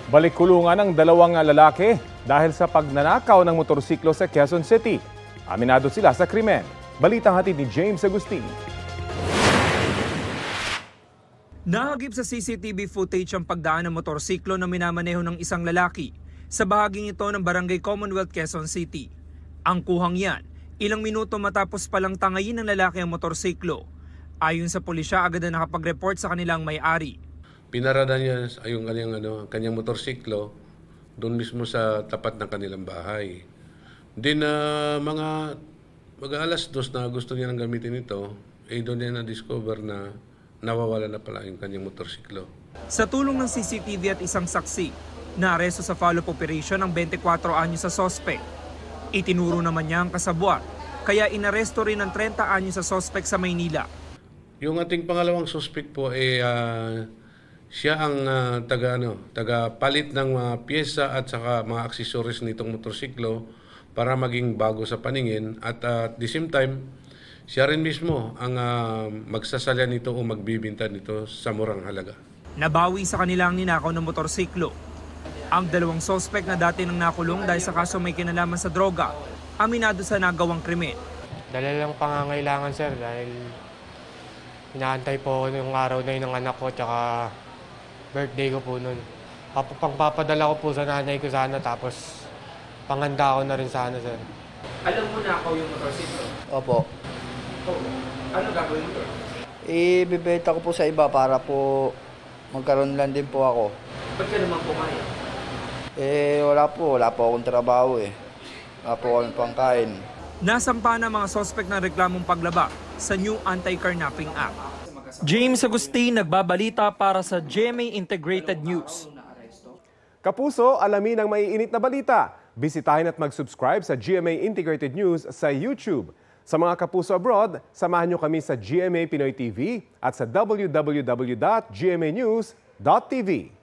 Balik kulungan ang dalawang lalaki dahil sa pagnanakaw ng motorsiklo sa Quezon City. Aminado sila sa krimen. Balitang hatid ni James Agustin. Nahagip sa CCTV footage ang pagdaan ng motorsiklo na minamaneho ng isang lalaki sa bahaging ito ng Barangay Commonwealth, Quezon City. Ang kuhang yan, ilang minuto matapos palang tangayin ng lalaki ang motorsiklo. Ayon sa pulisya, agad na nakapag-report sa kanilang may-ari. Pinarada niya yung kanyang motorsiklo doon mismo sa tapat ng kanilang bahay. Din mga mag-alas 2 na gusto niya nang gamitin ito, doon niya na-discover na nawawala na pala yung kanyang motorsiklo. Sa tulong ng CCTV at isang saksi, naaresto sa follow-up operation ang 24 anyos sa sospek. Itinuro naman niya ang kasabwat, kaya inaresto rin ang 30 anyos sa sospek sa Maynila. Yung ating pangalawang suspect po siya ang taga-palit ng mga pyesa at saka mga accessories nitong motorsiklo para maging bago sa paningin at at the same time, siya rin mismo ang magsasalya nito o magbibinta nito sa murang halaga. Nabawi sa kanila ang ninakaw ng motorsiklo. Ang dalawang sospek na dati nang nakulong dahil sa kaso may kinalaman sa droga, aminado sa nagawang krimen. Dala lang pangangailangan sir dahil inaantay po ako yung araw na yun ng anak ko tsaka birthday ko po nun. Pangpapadala ko po sa nanay ko sana tapos panghanda ko na rin sana sir. Alam mo na ako yung motorsiklo? Opo. Oo. Ano gagawin mo? Ibibenta ko po sa iba para po magkaroon lang din po ako. Ba't ka naman pumayag? Wala po akong trabaho Wala po akong pangkain. Nasampa na mga sospek ng reklamong paglaba sa New Anti-Carnapping Act. James Agustin, nagbabalita para sa GMA Integrated News. Kapuso, alamin ang maiinit na balita. Bisitahin at mag-subscribe sa GMA Integrated News sa YouTube. Sa mga kapuso abroad, samahan nyo kami sa GMA Pinoy TV at sa www.gmanews.tv.